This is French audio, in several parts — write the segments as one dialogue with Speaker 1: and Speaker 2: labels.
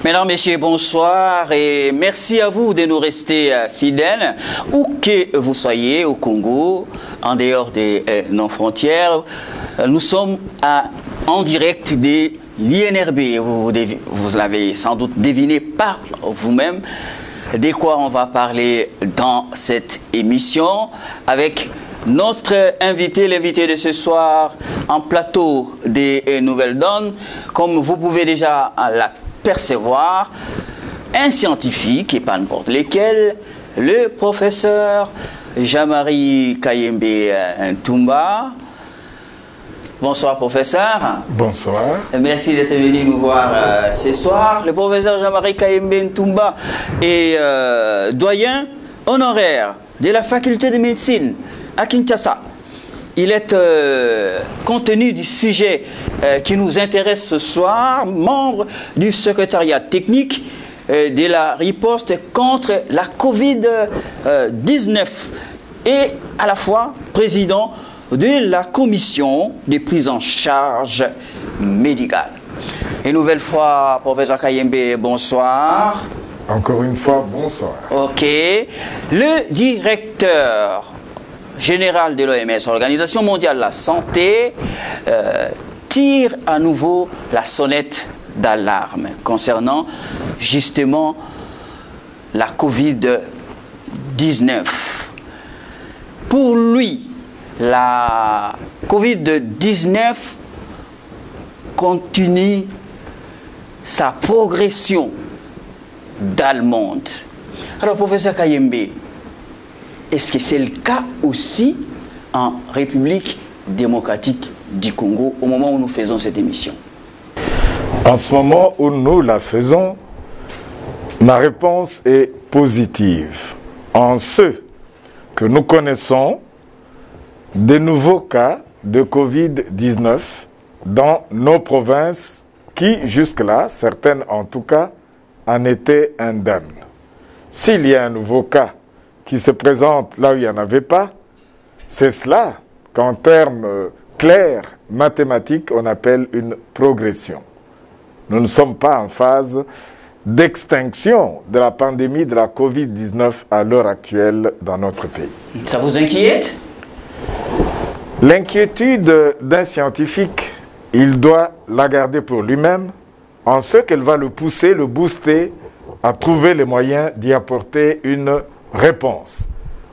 Speaker 1: Mesdames, Messieurs, bonsoir et merci à vous de nous rester fidèles, où que vous soyez au Congo, en dehors de nos frontières. Nous sommes en direct de l'INRB. Vous l'avez sans doute deviné par vous-même de quoi on va parler dans cette émission avec notre invité, l'invité de ce soir en plateau des Nouvelles Donnes. Comme vous pouvez déjà percevoir, un scientifique et pas n'importe lequel, le professeur Jean-Marie Kayembe Ntumba. Bonsoir professeur.
Speaker 2: Bonsoir.
Speaker 1: Merci d'être venu nous voir ce soir. Le professeur Jean-Marie Kayembe Ntumba est doyen honoraire de la faculté de médecine à Kinshasa. Il est, compte tenu du sujet qui nous intéresse ce soir, membre du secrétariat technique de la riposte contre la Covid-19 et à la fois président de la commission de prise en charge médicale. Une nouvelle fois, professeur Kayembe, bonsoir.
Speaker 2: Encore une fois, bonsoir.
Speaker 1: Ok. Le directeur général de l'OMS, Organisation mondiale de la santé, tire à nouveau la sonnette d'alarme concernant justement la Covid-19. Pour lui, la Covid-19 continue sa progression d'allemande. Alors, professeur Kayembe, est-ce que c'est le cas aussi en République démocratique du Congo au moment où nous faisons cette émission?
Speaker 2: En ce moment où nous la faisons, ma réponse est positive. En ce que nous connaissons des nouveaux cas de Covid-19 dans nos provinces qui, jusque-là, certaines en tout cas, en étaient indemnes. S'il y a un nouveau cas qui se présente là où il n'y en avait pas, c'est cela qu'en termes clairs, mathématiques, on appelle une progression. Nous ne sommes pas en phase d'extinction de la pandémie de la Covid-19 à l'heure actuelle dans notre pays.
Speaker 1: Ça vous inquiète?
Speaker 2: L'inquiétude d'un scientifique, il doit la garder pour lui-même, en ce qu'elle va le pousser, le booster à trouver les moyens d'y apporter une réponse.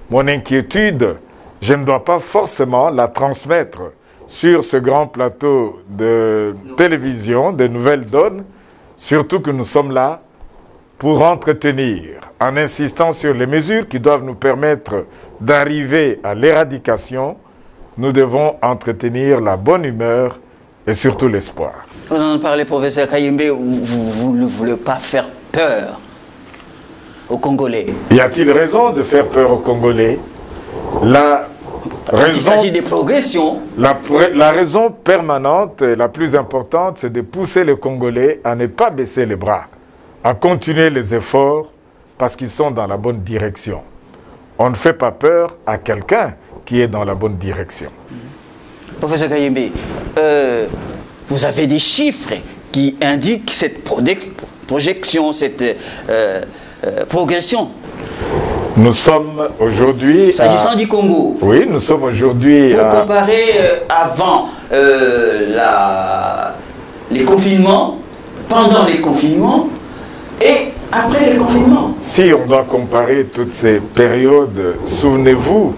Speaker 2: Mon inquiétude, je ne dois pas forcément la transmettre sur ce grand plateau de télévision, de Nouvelles Donnes, surtout que nous sommes là pour entretenir, en insistant sur les mesures qui doivent nous permettre d'arriver à l'éradication. Nous devons entretenir la bonne humeur et surtout l'espoir.
Speaker 1: Vous en parlez, professeur Kayembe, vous ne voulez pas faire peur aux Congolais?
Speaker 2: Y a-t-il raison de faire peur aux Congolais?
Speaker 1: Il s'agit de progression.
Speaker 2: La raison permanente et la plus importante, c'est de pousser les Congolais à ne pas baisser les bras, à continuer les efforts parce qu'ils sont dans la bonne direction. On ne fait pas peur à quelqu'un qui est dans la bonne direction.
Speaker 1: Professeur Kayembe, vous avez des chiffres qui indiquent cette projection, cette progression.
Speaker 2: Nous sommes aujourd'hui...
Speaker 1: S'agissant du Congo.
Speaker 2: Oui, nous sommes aujourd'hui...
Speaker 1: Pour comparer avant les confinements, pendant les confinements et après les confinements.
Speaker 2: Si on doit comparer toutes ces périodes, souvenez-vous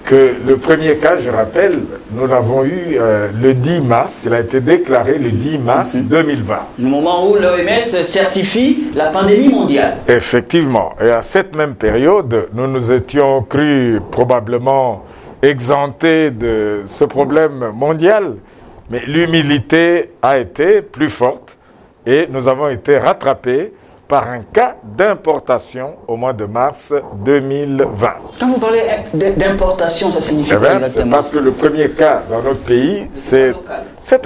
Speaker 2: que le premier cas, je rappelle, nous l'avons eu le 10 mars, il a été déclaré le 10 mars 2020.
Speaker 1: Le moment où l'OMS certifie la pandémie mondiale.
Speaker 2: Effectivement. Et à cette même période, nous nous étions crus probablement exemptés de ce problème mondial, mais l'humilité a été plus forte et nous avons été rattrapés par un cas d'importation au mois de mars 2020.
Speaker 1: Quand vous parlez d'importation, ça signifie quoi exactement?
Speaker 2: C'est parce que le premier cas dans notre pays, c'est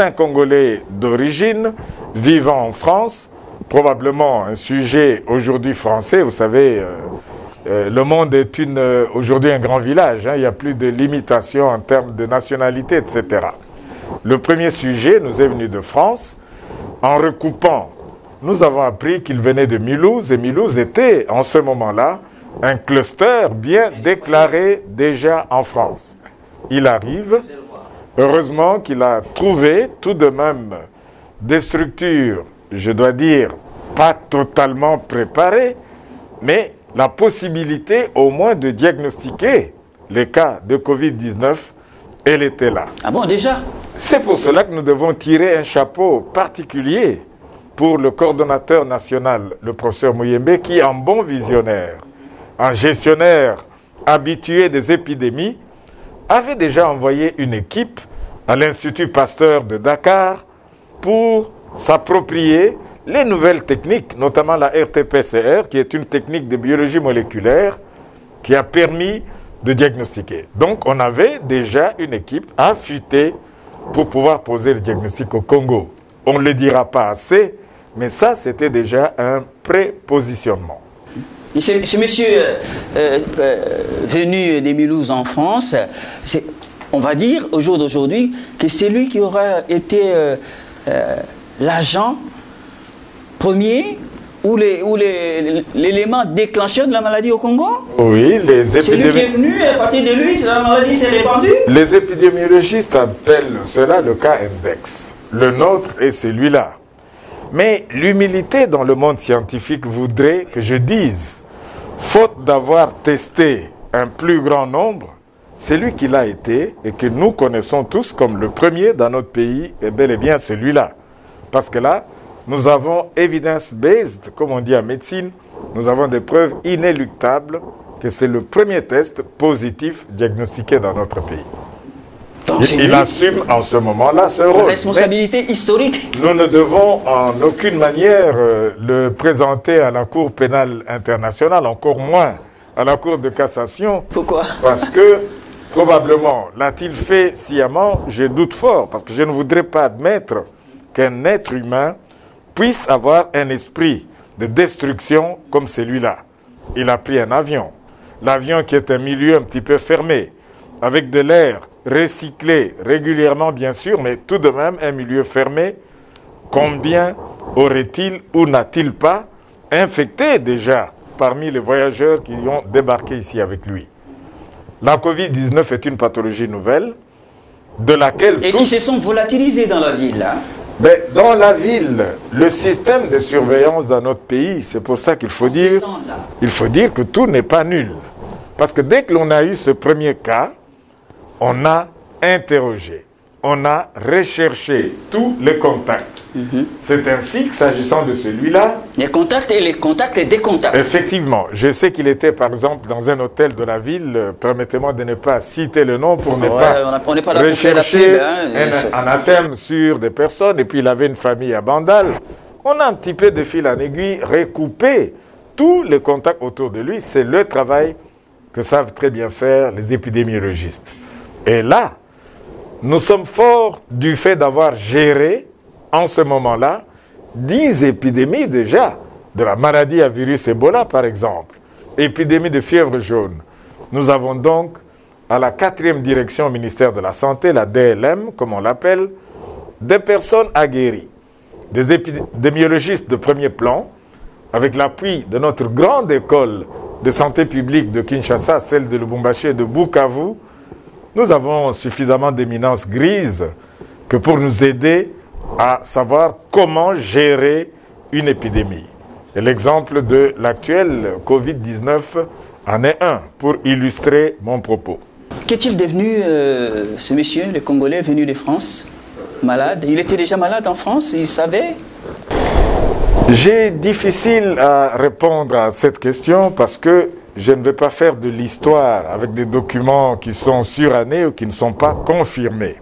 Speaker 2: un Congolais d'origine vivant en France, probablement un sujet aujourd'hui français. Vous savez, le monde est aujourd'hui un grand village, hein, il n'y a plus de limitation en termes de nationalité, etc. Le premier sujet nous est venu de France en recoupant nous avons appris qu'il venait de Mulhouse, et Mulhouse était, en ce moment-là, un cluster bien déclaré déjà en France. Il arrive, heureusement qu'il a trouvé tout de même des structures, je dois dire, pas totalement préparées, mais la possibilité au moins de diagnostiquer les cas de Covid-19, elle était là.
Speaker 1: Ah bon, déjà?
Speaker 2: C'est pour cela que nous devons tirer un chapeau particulier pour le coordonnateur national, le professeur Mouyembe, qui, en bon visionnaire, en gestionnaire habitué des épidémies, avait déjà envoyé une équipe à l'Institut Pasteur de Dakar pour s'approprier les nouvelles techniques, notamment la RT-PCR, qui est une technique de biologie moléculaire qui a permis de diagnostiquer. Donc, on avait déjà une équipe affûtée pour pouvoir poser le diagnostic au Congo. On ne le dira pas assez, mais ça, c'était déjà un prépositionnement.
Speaker 1: Ce monsieur venu des Mulhouse en France, on va dire au jour d'aujourd'hui que c'est lui qui aura été l'agent premier ou l'élément déclencheur de la maladie au Congo?
Speaker 2: Oui,
Speaker 1: c'est lui qui est venu, et à partir de lui, la maladie s'est répandue?
Speaker 2: Les épidémiologistes appellent cela le cas index. Le nôtre est celui-là. Mais l'humilité dans le monde scientifique voudrait que je dise, faute d'avoir testé un plus grand nombre, c'est lui qui l'a été et que nous connaissons tous comme le premier dans notre pays est bel et bien celui-là. Parce que là, nous avons evidence-based, comme on dit en médecine, nous avons des preuves inéluctables que c'est le premier test positif diagnostiqué dans notre pays. Il assume en ce moment-là ce rôle.
Speaker 1: Responsabilité historique.
Speaker 2: Nous ne devons en aucune manière le présenter à la Cour pénale internationale, encore moins à la Cour de cassation.
Speaker 1: Pourquoi?
Speaker 2: Parce que, probablement, l'a-t-il fait sciemment? Je doute fort, parce que je ne voudrais pas admettre qu'un être humain puisse avoir un esprit de destruction comme celui-là. Il a pris un avion. L'avion qui est un milieu un petit peu fermé, avec de l'air recyclé régulièrement, bien sûr, mais tout de même un milieu fermé. Combien aurait-il ou n'a-t-il pas infecté déjà parmi les voyageurs qui ont débarqué ici avec lui? La Covid-19 est une pathologie nouvelle de laquelle
Speaker 1: et qui se sont volatilisés dans la ville, hein?
Speaker 2: Mais dans la ville, le système de surveillance dans notre pays, c'est pour ça qu'il faut dire que tout n'est pas nul. Parce que dès que l'on a eu ce premier cas, on a interrogé, on a recherché tous les contacts. C'est ainsi que, s'agissant de celui-là...
Speaker 1: Les contacts et les contacts et des contacts.
Speaker 2: Effectivement. Je sais qu'il était, par exemple, dans un hôtel de la ville. Permettez-moi de ne pas citer le nom pour ne pas rechercher un anathème sur des personnes. Et puis, il avait une famille à Bandal. On a un petit peu de fil en aiguille recoupé tous les contacts autour de lui. C'est le travail que savent très bien faire les épidémiologistes. Et là, nous sommes forts du fait d'avoir géré, en ce moment-là, 10 épidémies déjà, de la maladie à virus Ebola par exemple, épidémie de fièvre jaune. Nous avons donc, à la 4e direction au ministère de la Santé, la DLM, comme on l'appelle, des personnes aguerries, des épidémiologistes de premier plan, avec l'appui de notre grande école de santé publique de Kinshasa, celle de Lubumbashi et de Bukavu. Nous avons suffisamment d'éminence grise que pour nous aider à savoir comment gérer une épidémie. Et l'exemple de l'actuel Covid-19 en est un pour illustrer mon propos.
Speaker 1: Qu'est-il devenu, ce monsieur, le Congolais venu de France, malade? Il était déjà malade en France, il savait?
Speaker 2: J'ai difficile à répondre à cette question parce que je ne vais pas faire de l'histoire avec des documents qui sont surannés ou qui ne sont pas confirmés.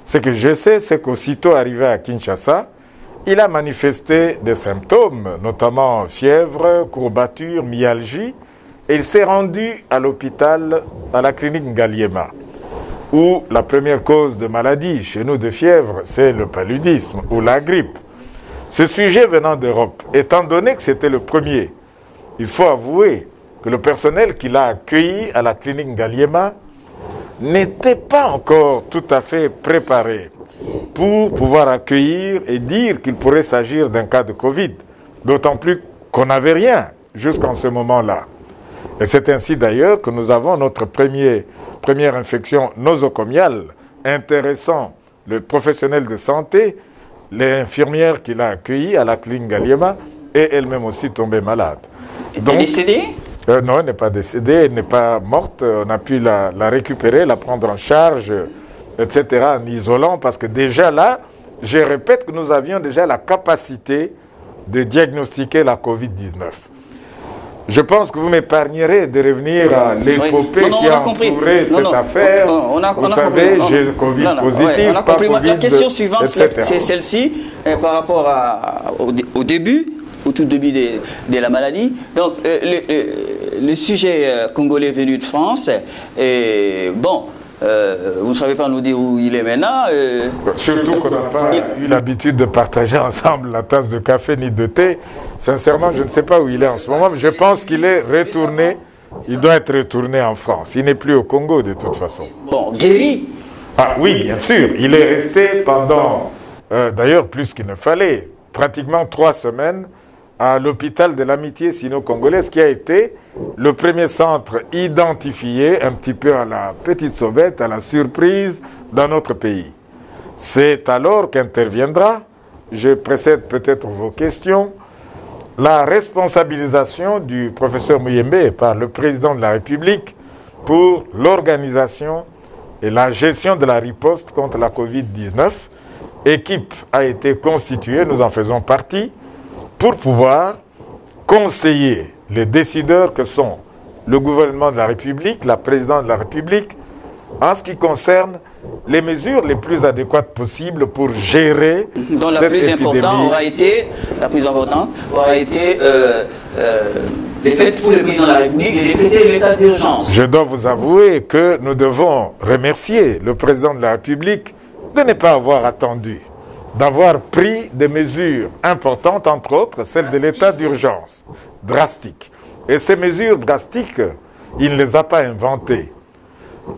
Speaker 2: Ce que je sais, c'est qu'aussitôt arrivé à Kinshasa, il a manifesté des symptômes, notamment fièvre, courbature, myalgie, et il s'est rendu à l'hôpital, à la clinique Ngaliema, où la première cause de maladie chez nous de fièvre, c'est le paludisme ou la grippe. Ce sujet venant d'Europe, étant donné que c'était le premier, il faut avouer que le personnel qui l'a accueilli à la clinique Ngaliema n'était pas encore tout à fait préparé pour pouvoir accueillir et dire qu'il pourrait s'agir d'un cas de Covid. D'autant plus qu'on n'avait rien jusqu'en ce moment-là. Et c'est ainsi d'ailleurs que nous avons notre première infection nosocomiale intéressant le professionnel de santé, l'infirmière qui l'a accueillie à la clinique Galiema, et elle-même aussi tombée malade.
Speaker 1: Elle est décédée?
Speaker 2: Non, elle n'est pas décédée, elle n'est pas morte. On a pu la récupérer, la prendre en charge, etc., en isolant, parce que déjà là, je répète que nous avions déjà la capacité de diagnostiquer la Covid-19. Je pense que vous m'épargnerez de revenir à l'épopée qui a entouré cette affaire. Vous savez, j'ai Covid positif, pas Covid,
Speaker 1: la question suivante,
Speaker 2: etc.
Speaker 1: c'est celle-ci, par rapport au début, au tout début de la maladie. Donc, le sujet congolais venu de France, bon, vous ne savez pas nous dire où il est maintenant.
Speaker 2: Surtout qu'on n'a pas eu l'habitude de partager ensemble la tasse de café ni de thé. Sincèrement, je ne sais pas où il est en ce moment, mais je pense qu'il est retourné. Il doit être retourné en France. Il n'est plus au Congo de toute façon.
Speaker 1: Bon, guéri.
Speaker 2: Ah oui, bien sûr. Il est resté pendant, d'ailleurs, plus qu'il ne fallait, pratiquement 3 semaines à l'hôpital de l'amitié sino-congolaise, qui a été le premier centre identifié, un petit peu à la petite sauvette, à la surprise, dans notre pays. C'est alors qu'interviendra, je précède peut-être vos questions, la responsabilisation du professeur Muyembe par le président de la République pour l'organisation et la gestion de la riposte contre la Covid-19. Équipe a été constituée, nous en faisons partie, pour pouvoir conseiller les décideurs que sont le gouvernement de la République, la présidente de la République, en ce qui concerne les mesures les plus adéquates possibles pour gérer
Speaker 1: donc
Speaker 2: cette épidémie.
Speaker 1: La plus importante aura été le fait pour le président de la République de décréter l'état d'urgence.
Speaker 2: Je dois vous avouer que nous devons remercier le président de la République de ne pas avoir attendu, d'avoir pris des mesures importantes, entre autres celle de l'état d'urgence, drastique. Et ces mesures drastiques, il ne les a pas inventées.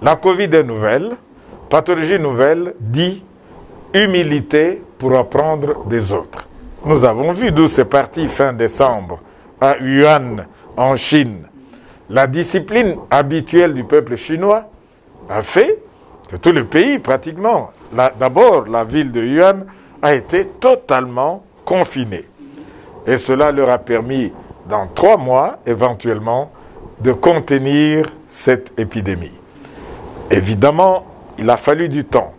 Speaker 2: La Covid est nouvelle, pathologie nouvelle dit humilité pour apprendre des autres. Nous avons vu d'où c'est parti fin décembre à Wuhan, en Chine. La discipline habituelle du peuple chinois a fait que tout le pays, pratiquement, d'abord la ville de Wuhan, a été totalement confiné. Et cela leur a permis, dans 3 mois, éventuellement, de contenir cette épidémie. Évidemment, il a fallu du temps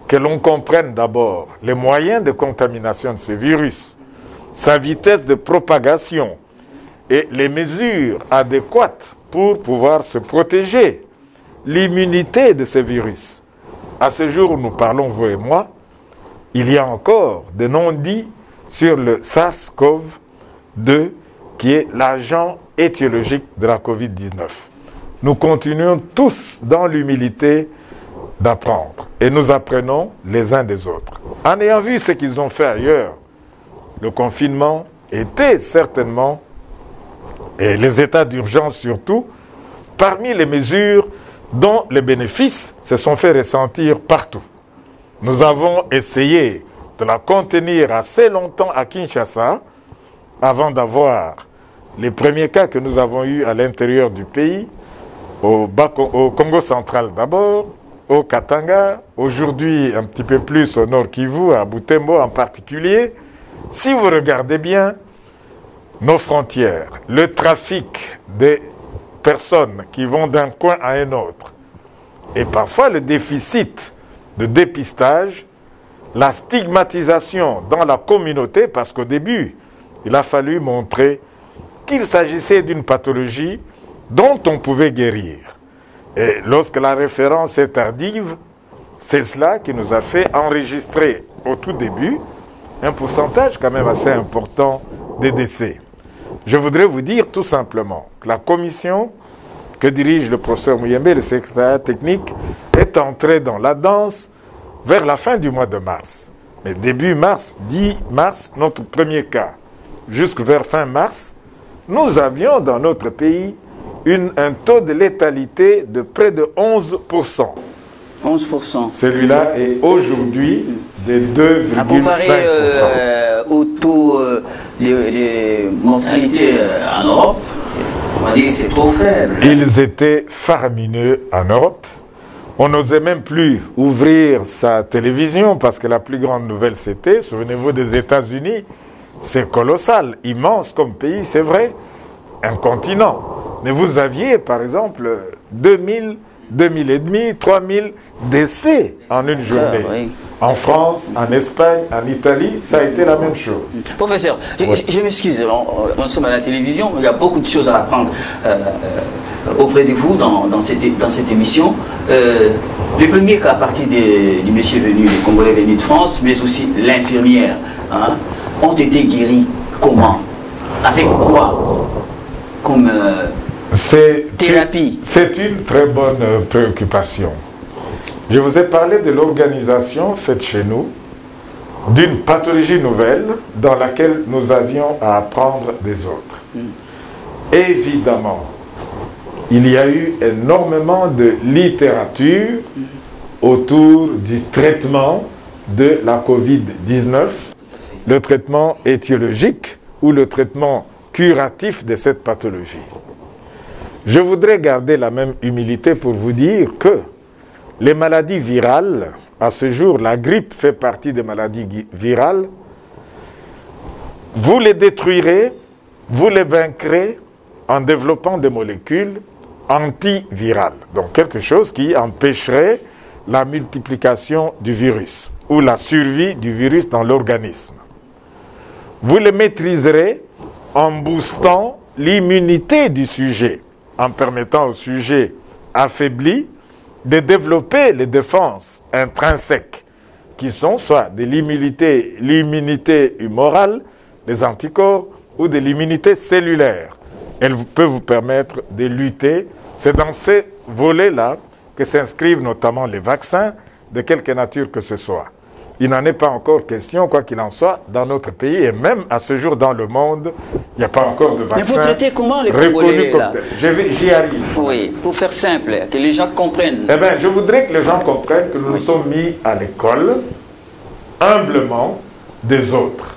Speaker 2: que l'on comprenne d'abord les moyens de contamination de ce virus, sa vitesse de propagation et les mesures adéquates pour pouvoir se protéger, l'immunité de ce virus. À ce jour où nous parlons, vous et moi, il y a encore des non-dits sur le SARS-CoV-2 qui est l'agent étiologique de la Covid-19. Nous continuons tous dans l'humilité d'apprendre et nous apprenons les uns des autres. En ayant vu ce qu'ils ont fait ailleurs, le confinement était certainement, et les états d'urgence surtout, parmi les mesures dont les bénéfices se sont fait ressentir partout. Nous avons essayé de la contenir assez longtemps à Kinshasa avant d'avoir les premiers cas que nous avons eus à l'intérieur du pays, au Congo central d'abord, au Katanga, aujourd'hui un petit peu plus au Nord Kivu, à Butembo en particulier. Si vous regardez bien nos frontières, le trafic des personnes qui vont d'un coin à un autre, et parfois le déficit de dépistage, la stigmatisation dans la communauté, parce qu'au début, il a fallu montrer qu'il s'agissait d'une pathologie dont on pouvait guérir. Et lorsque la référence est tardive, c'est cela qui nous a fait enregistrer au tout début un pourcentage quand même assez important des décès. Je voudrais vous dire tout simplement que la commission que dirige le professeur Muyembe, le secrétariat technique, est entrée dans la danse vers la fin du mois de mars. Mais début mars, 10 mars, notre premier cas. Jusque vers fin mars, nous avions dans notre pays un taux de létalité de près de 11%.
Speaker 1: 11%.
Speaker 2: Celui-là est aujourd'hui de 2,5%.
Speaker 1: À comparer au taux les mortalités en Europe, on va dire que c'est trop faible.
Speaker 2: Ils étaient faramineux en Europe. On n'osait même plus ouvrir sa télévision parce que la plus grande nouvelle c'était, souvenez-vous des États-Unis, c'est colossal, immense comme pays, c'est vrai, un continent. Mais vous aviez par exemple 2000, 2000 et demi, 3000 décès en une journée.
Speaker 1: Oui.
Speaker 2: En France, en Espagne, en Italie, ça a été la même chose.
Speaker 1: Professeur,
Speaker 2: Oui.
Speaker 1: je m'excuse, nous sommes à la télévision, il y a beaucoup de choses à apprendre auprès de vous dans cette émission. Le premier cas à partir du monsieur venu, les Congolais venus de France, mais aussi l'infirmière, hein, ont été guéris comment? Avec quoi comme thérapie?
Speaker 2: C'est une très bonne préoccupation. Je vous ai parlé de l'organisation faite chez nous d'une pathologie nouvelle dans laquelle nous avions à apprendre des autres. Évidemment, il y a eu énormément de littérature autour du traitement de la Covid-19, le traitement étiologique ou le traitement curatif de cette pathologie. Je voudrais garder la même humilité pour vous dire que les maladies virales, à ce jour, la grippe fait partie des maladies virales, vous les détruirez, vous les vaincrez en développant des molécules antivirales. Donc quelque chose qui empêcherait la multiplication du virus ou la survie du virus dans l'organisme. Vous les maîtriserez en boostant l'immunité du sujet, en permettant au sujet affaibli de développer les défenses intrinsèques, qui sont soit de l'immunité humorale, des anticorps, ou de l'immunité cellulaire. Elle peut vous permettre de lutter. C'est dans ces volets-là que s'inscrivent notamment les vaccins, de quelque nature que ce soit. Il n'en est pas encore question, quoi qu'il en soit, dans notre pays, et même à ce jour dans le monde, il n'y a pas encore de vaccin.
Speaker 1: Mais vous traitez comment les
Speaker 2: reconnu
Speaker 1: Congolais
Speaker 2: comme
Speaker 1: là?
Speaker 2: tel. J'y arrive.
Speaker 1: Oui, pour faire simple, que les gens comprennent.
Speaker 2: Eh bien, je voudrais que les gens comprennent que nous nous sommes mis à l'école, humblement, des autres.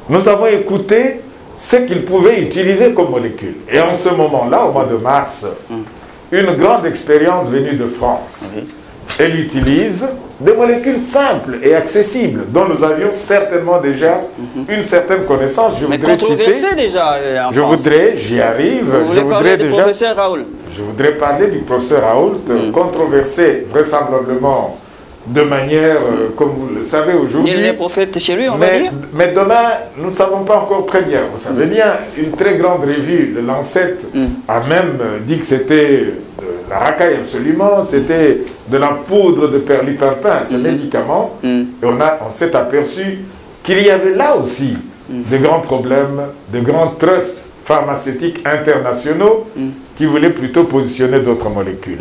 Speaker 2: Nous avons écouté ce qu'ils pouvaient utiliser comme molécule. Et en ce moment-là, au mois de mars, une grande expérience venue de France. Elle utilise des molécules simples et accessibles, dont nous avions certainement déjà une certaine connaissance.
Speaker 1: Mais controversé déjà en France.
Speaker 2: J'y arrive.
Speaker 1: Vous voulez parler du professeur Raoult?
Speaker 2: Je voudrais parler du professeur Raoult, controversé vraisemblablement de manière, comme vous le savez aujourd'hui.
Speaker 1: Il est prophète chez lui, on va dire.
Speaker 2: Mais demain, nous ne savons pas encore très bien. Vous savez bien, une très grande revue, le Lancet, a même dit que c'était de la racaille absolument, c'était de la poudre de perlipimpin, ce médicament. Et on s'est aperçu qu'il y avait là aussi de grands problèmes, de grands trusts pharmaceutiques internationaux qui voulaient plutôt positionner d'autres molécules.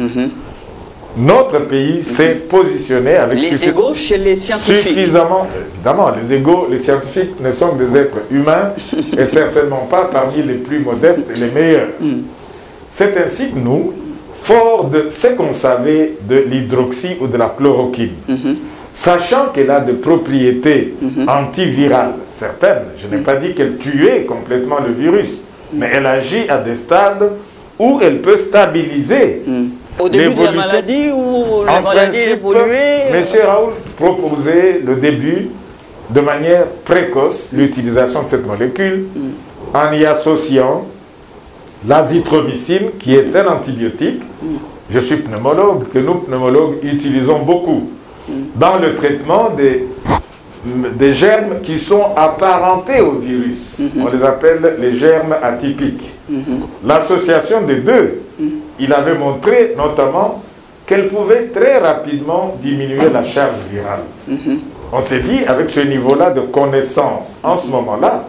Speaker 2: Notre pays s'est positionné avec
Speaker 1: les égos chez les scientifiques.
Speaker 2: Suffisamment, évidemment, les égos, les scientifiques ne sont que des êtres humains et certainement pas parmi les plus modestes et les meilleurs. C'est ainsi que nous, fort de ce qu'on savait de l'hydroxy ou de la chloroquine, sachant qu'elle a des propriétés antivirales certaines, je n'ai pas dit qu'elle tuait complètement le virus, mais elle agit à des stades où elle peut stabiliser
Speaker 1: au début de la maladie ou la maladie évoluée.
Speaker 2: M. Raoult proposait le début de manière précoce l'utilisation de cette molécule en y associant l'azithromycine qui est un antibiotique. Je suis pneumologue, que nous pneumologues utilisons beaucoup dans le traitement des germes qui sont apparentés au virus. On les appelle les germes atypiques. L'association des deux, il avait montré notamment qu'elle pouvait très rapidement diminuer la charge virale. On s'est dit, avec ce niveau-là de connaissance, en ce moment-là,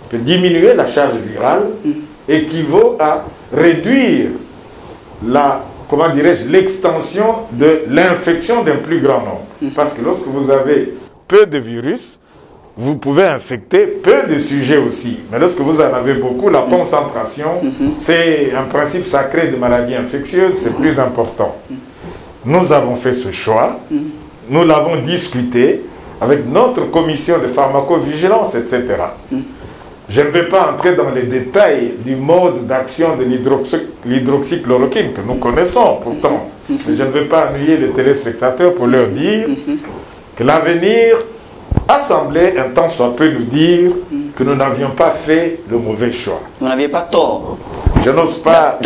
Speaker 2: que diminuer la charge virale équivaut à réduire l'extension de l'infection d'un plus grand nombre. Parce que lorsque vous avez peu de virus, vous pouvez infecter peu de sujets aussi. Mais lorsque vous en avez beaucoup, la concentration, c'est un principe sacré de maladies infectieuses, c'est plus important. Nous avons fait ce choix, nous l'avons discuté avec notre commission de pharmacovigilance, etc. Je ne vais pas entrer dans les détails du mode d'action de l'hydroxychloroquine que nous connaissons pourtant. Mais je ne vais pas ennuyer les téléspectateurs pour leur dire que l'avenir a semblé un temps soit peu nous dire que nous n'avions pas fait le mauvais choix.
Speaker 1: Vous n'aviez pas tort.
Speaker 2: Je n'ose pas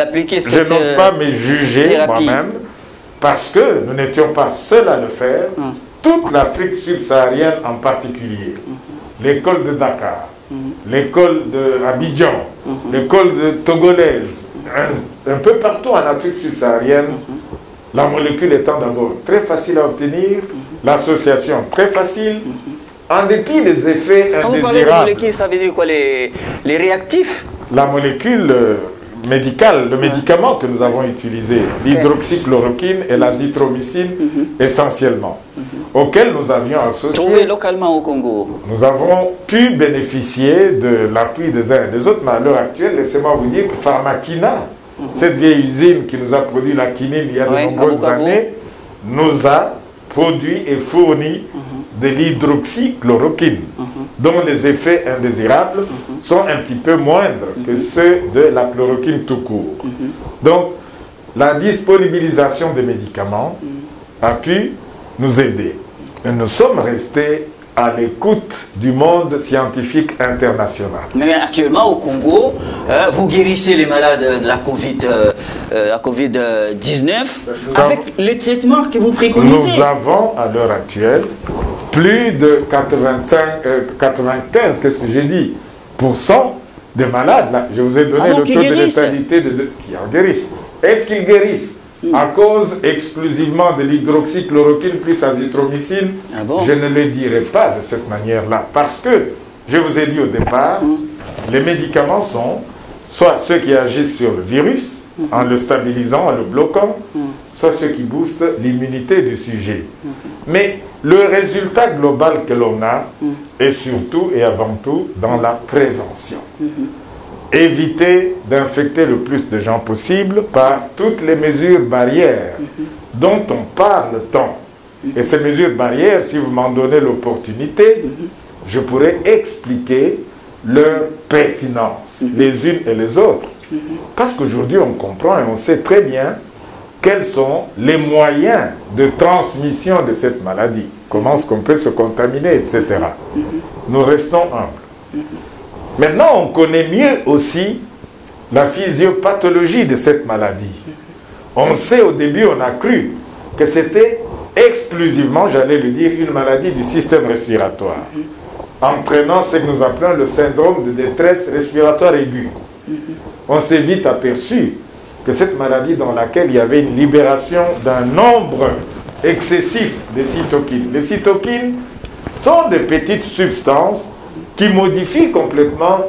Speaker 2: me juger moi-même parce que nous n'étions pas seuls à le faire. Toute l'Afrique subsaharienne en particulier, l'école de Dakar, l'école d'Abidjan, l'école de Togolaise, un peu partout en Afrique subsaharienne, la molécule étant d'abord très facile à obtenir, l'association très facile, en dépit des effets indésirables. Quand vous parlez de
Speaker 1: molécule, ça veut dire quoi, les réactifs?
Speaker 2: La molécule médicale, le médicament que nous avons utilisé, l'hydroxychloroquine et l'azithromycine essentiellement, auquel nous avions associé.
Speaker 1: Trouvé localement au Congo.
Speaker 2: Nous avons pu bénéficier de l'appui des uns et des autres, mais à l'heure actuelle, laissez-moi vous dire que Pharmakina, cette vieille usine qui nous a produit la quinine il y a de nombreuses années, nous a produit et fourni de l'hydroxychloroquine, dont les effets indésirables sont un petit peu moindres que ceux de la chloroquine tout court. Donc, la disponibilisation des médicaments a pu nous aider. Et nous sommes restés à l'écoute du monde scientifique international.
Speaker 1: Mais actuellement au Congo, vous guérissez les malades de la Covid-19 avec les traitements que vous préconisez.
Speaker 2: Nous avons à l'heure actuelle plus de 95, qu'est-ce que j'ai dit, % de malades. Là, je vous ai donné le taux de létalité qui en guérissent. Est-ce qu'ils guérissent à cause exclusivement de l'hydroxychloroquine plus azithromycine? Je ne le dirai pas de cette manière-là. Parce que, je vous ai dit au départ, les médicaments sont soit ceux qui agissent sur le virus, en le stabilisant, en le bloquant, soit ceux qui boostent l'immunité du sujet. Mais le résultat global que l'on a est surtout et avant tout dans la prévention. Éviter d'infecter le plus de gens possible par toutes les mesures barrières dont on parle tant. Et ces mesures barrières, si vous m'en donnez l'opportunité, je pourrais expliquer leur pertinence, les unes et les autres. Parce qu'aujourd'hui, on comprend et on sait très bien quels sont les moyens de transmission de cette maladie. Comment est-ce qu'on peut se contaminer, etc. Nous restons humbles. Maintenant, on connaît mieux aussi la physiopathologie de cette maladie. On sait au début, on a cru que c'était exclusivement, j'allais le dire, une maladie du système respiratoire, entraînant ce que nous appelons le syndrome de détresse respiratoire aiguë. On s'est vite aperçu que cette maladie dans laquelle il y avait une libération d'un nombre excessif de cytokines. Les cytokines sont des petites substances qui modifient complètement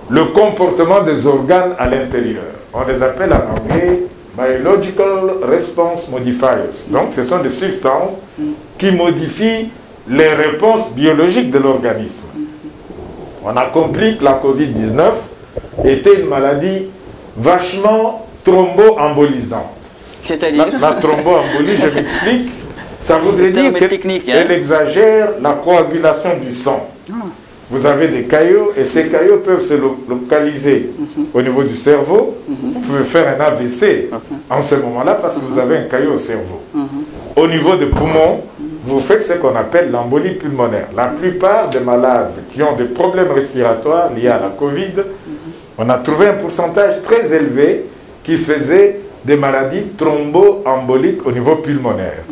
Speaker 2: le comportement des organes à l'intérieur. On les appelle en anglais Biological Response Modifiers. Donc ce sont des substances qui modifient les réponses biologiques de l'organisme. On a compris que la Covid-19 était une maladie vachement thromboembolisante.
Speaker 1: C'est-à-dire
Speaker 2: la thromboembolie, je m'explique, ça voudrait dire qu'elle exagère la coagulation du sang. Vous avez des caillots et ces caillots peuvent se localiser au niveau du cerveau. Vous pouvez faire un AVC en ce moment-là parce que vous avez un caillot au cerveau. Au niveau des poumons, vous faites ce qu'on appelle l'embolie pulmonaire. La plupart des malades qui ont des problèmes respiratoires liés à la Covid, on a trouvé un pourcentage très élevé qui faisait des maladies thromboemboliques au niveau pulmonaire.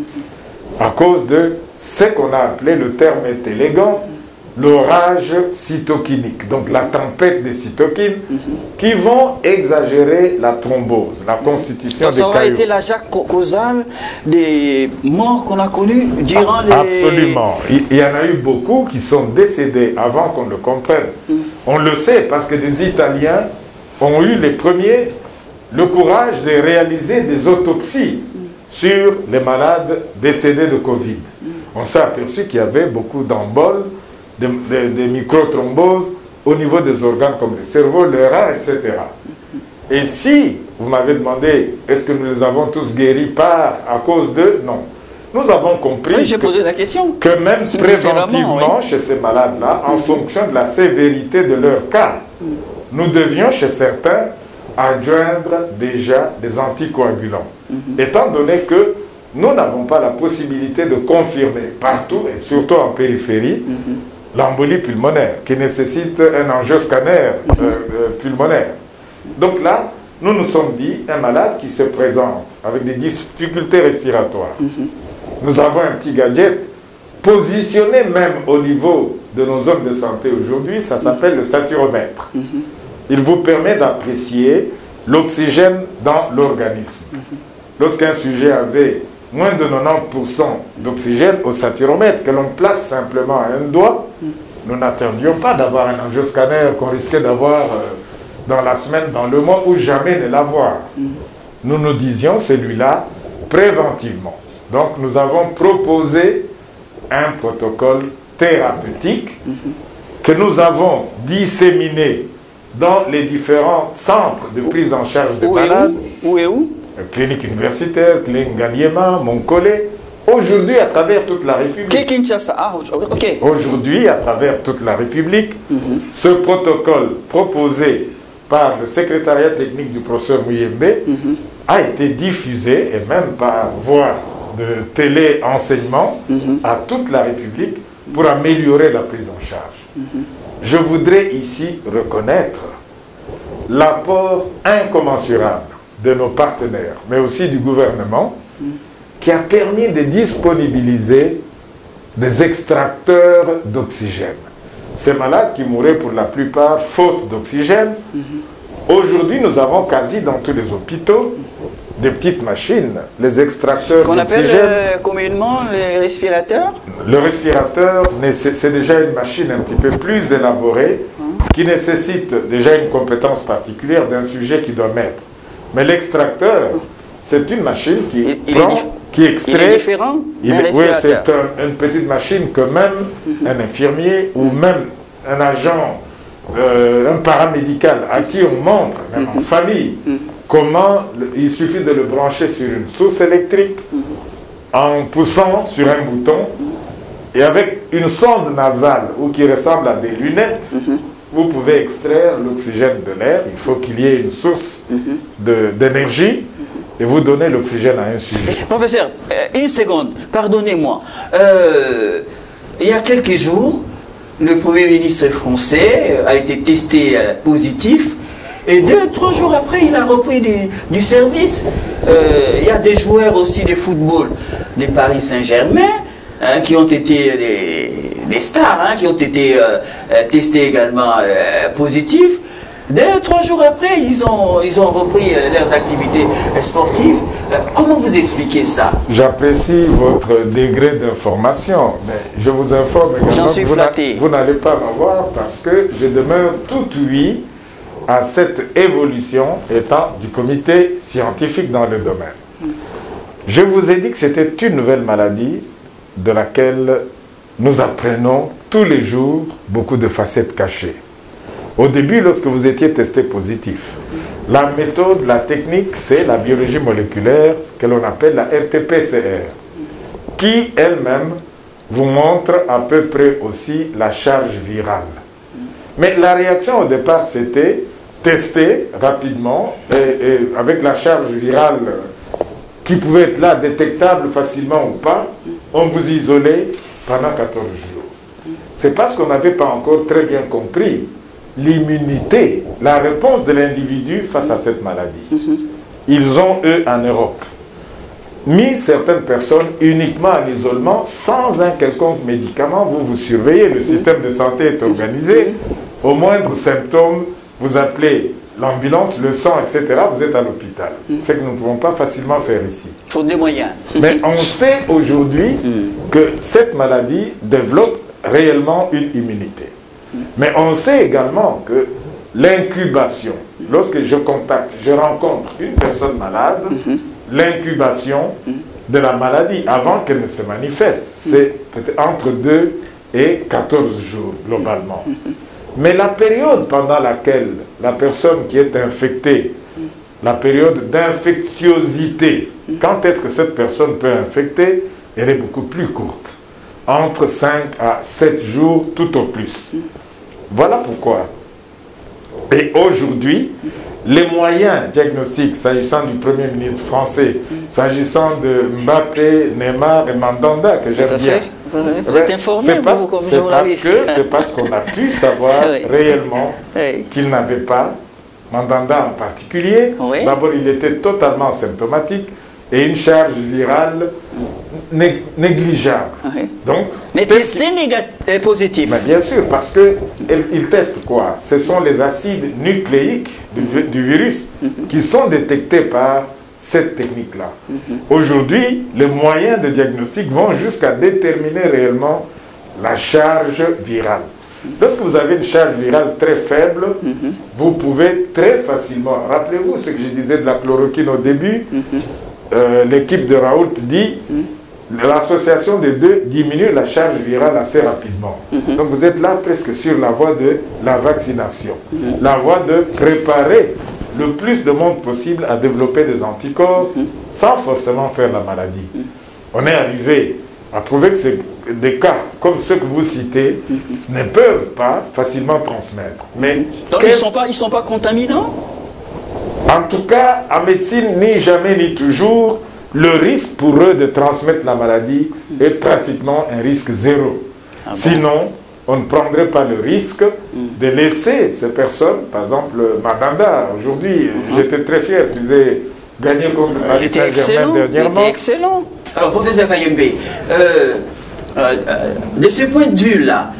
Speaker 2: À cause de ce qu'on a appelé, le terme est élégant, l'orage cytokinique, donc la tempête des cytokines qui vont exagérer la thrombose, la constitution des caillots.
Speaker 1: Ça aurait été la Jacques causale des morts qu'on a connues durant les...
Speaker 2: Absolument. Il y en a eu beaucoup qui sont décédés avant qu'on le comprenne. On le sait parce que des Italiens ont eu les premiers le courage de réaliser des autopsies sur les malades décédés de Covid. On s'est aperçu qu'il y avait beaucoup d'emboles, des microthromboses au niveau des organes comme le cerveau, le rein, etc. Et si vous m'avez demandé, est-ce que nous les avons tous guéris à cause d'eux? Non. Nous avons compris
Speaker 1: posé la question.
Speaker 2: Que même préventivement chez ces malades-là, en fonction de la sévérité de leur cas, nous devions chez certains adjoindre déjà des anticoagulants. Étant donné que nous n'avons pas la possibilité de confirmer partout, et surtout en périphérie, l'embolie pulmonaire, qui nécessite un angioscanner pulmonaire. Donc là, nous nous sommes dit, un malade qui se présente avec des difficultés respiratoires, nous avons un petit gadget positionné même au niveau de nos zones de santé aujourd'hui, ça s'appelle le saturomètre. Il vous permet d'apprécier l'oxygène dans l'organisme. Lorsqu'un sujet avait moins de 90% d'oxygène au saturomètre, que l'on place simplement à un doigt, nous n'attendions pas d'avoir un angioscanner qu'on risquait d'avoir dans la semaine, dans le mois, ou jamais de l'avoir. Nous nous disions celui-là préventivement. Donc nous avons proposé un protocole thérapeutique que nous avons disséminé dans les différents centres de prise en charge des malades.
Speaker 1: Où et où?
Speaker 2: Clinique universitaire, clinique Galiema, Moncolé. Aujourd'hui, à travers toute la République.
Speaker 1: Kinshasa. Ah, ok.
Speaker 2: Aujourd'hui, à travers toute la République, ce protocole proposé par le secrétariat technique du professeur Muyembe a été diffusé, et même par voie de télé-enseignement, à toute la République pour améliorer la prise en charge. Je voudrais ici reconnaître l'apport incommensurable de nos partenaires, mais aussi du gouvernement, qui a permis de disponibiliser des extracteurs d'oxygène. Ces malades qui mouraient pour la plupart faute d'oxygène, aujourd'hui nous avons quasi dans tous les hôpitaux des petites machines, les extracteurs
Speaker 1: qu'on
Speaker 2: d'oxygène.
Speaker 1: appelle communément les respirateurs.
Speaker 2: Le respirateur, c'est déjà une machine un petit peu plus élaborée, qui nécessite déjà une compétence particulière d'un sujet qui doit mettre. Mais l'extracteur, c'est une machine qui extrait.
Speaker 1: Il est différent d'un
Speaker 2: Oui,
Speaker 1: respirateur.
Speaker 2: c'est une petite machine que même un infirmier ou même un agent, un paramédical à qui on montre, même en famille, comment il suffit de le brancher sur une source électrique en poussant sur un bouton et avec une sonde nasale ou qui ressemble à des lunettes. Vous pouvez extraire l'oxygène de l'air. Il faut qu'il y ait une source d'énergie et vous donnez l'oxygène à un sujet.
Speaker 1: Professeur, une seconde, pardonnez-moi. Il y a quelques jours, le Premier ministre français a été testé positif et 2-3 jours après, il a repris du service. Il y a des joueurs aussi de football de Paris Saint-Germain qui ont été des stars, qui ont été testés également positifs. 2-3 jours après, ils ont repris leurs activités sportives. Comment vous expliquez ça?
Speaker 2: J'apprécie votre degré d'information, mais je vous informe également que vous n'allez pas m'avoir parce que je demeure tout oui à cette évolution étant du comité scientifique dans le domaine. Je vous ai dit que c'était une nouvelle maladie de laquelle nous apprenons tous les jours beaucoup de facettes cachées. Au début, lorsque vous étiez testé positif, la méthode, la technique, c'est la biologie moléculaire, ce que l'on appelle la RT-PCR, qui elle-même vous montre à peu près aussi la charge virale. Mais la réaction au départ, c'était tester rapidement, et avec la charge virale qui pouvait être là, détectable facilement ou pas, on vous isolait pendant 14 jours. C'est parce qu'on n'avait pas encore très bien compris l'immunité, la réponse de l'individu face à cette maladie. Ils ont, eux, en Europe, mis certaines personnes uniquement en isolement, sans un quelconque médicament. Vous vous surveillez, le système de santé est organisé. Au moindre symptôme, vous appelez l'ambulance, le sang, etc., vous êtes à l'hôpital. C'est que nous ne pouvons pas facilement faire ici.
Speaker 1: Il faut des moyens.
Speaker 2: Mais on sait aujourd'hui que cette maladie développe réellement une immunité. Mais on sait également que l'incubation, lorsque je rencontre une personne malade, l'incubation de la maladie, avant qu'elle ne se manifeste, c'est peut-être entre 2 et 14 jours, globalement. Mais la période pendant laquelle la personne qui est infectée, la période d'infectiosité, quand est-ce que cette personne peut infecter, elle est beaucoup plus courte. Entre 5 à 7 jours tout au plus. Voilà pourquoi Et aujourd'hui, les moyens diagnostiques, s'agissant du Premier ministre français, s'agissant de Mbappé, Neymar et Mandanda, que j'aime bien,
Speaker 1: vous êtes informé, vous, comme journaliste.
Speaker 2: C'est parce qu'on a pu savoir réellement qu'il n'avait pas, Mandanda en particulier, d'abord il était totalement symptomatique, et une charge virale négligeable. Donc,
Speaker 1: mais testé positif.
Speaker 2: Mais bien sûr, parce qu'il teste quoi? Ce sont les acides nucléiques du virus qui sont détectés par cette technique-là. Aujourd'hui, les moyens de diagnostic vont jusqu'à déterminer réellement la charge virale. Lorsque vous avez une charge virale très faible, vous pouvez très facilement, rappelez-vous ce que je disais de la chloroquine au début, l'équipe de Raoult dit l'association des deux diminue la charge virale assez rapidement. Donc vous êtes là presque sur la voie de la vaccination, la voie de préparer le plus de monde possible à développer des anticorps sans forcément faire la maladie. On est arrivé à prouver que des cas comme ceux que vous citez ne peuvent pas facilement transmettre. Mais
Speaker 1: donc ils sont pas contaminants?
Speaker 2: En tout cas, en médecine, ni jamais ni toujours, le risque pour eux de transmettre la maladie est pratiquement un risque zéro. Sinon, on ne prendrait pas le risque de laisser ces personnes, par exemple Mandanda, aujourd'hui, j'étais très fier qu'ils aient gagné contre Paris Saint-Germain dernièrement.
Speaker 1: C'était excellent. Alors, professeur Kayembe, de ce point de vue-là,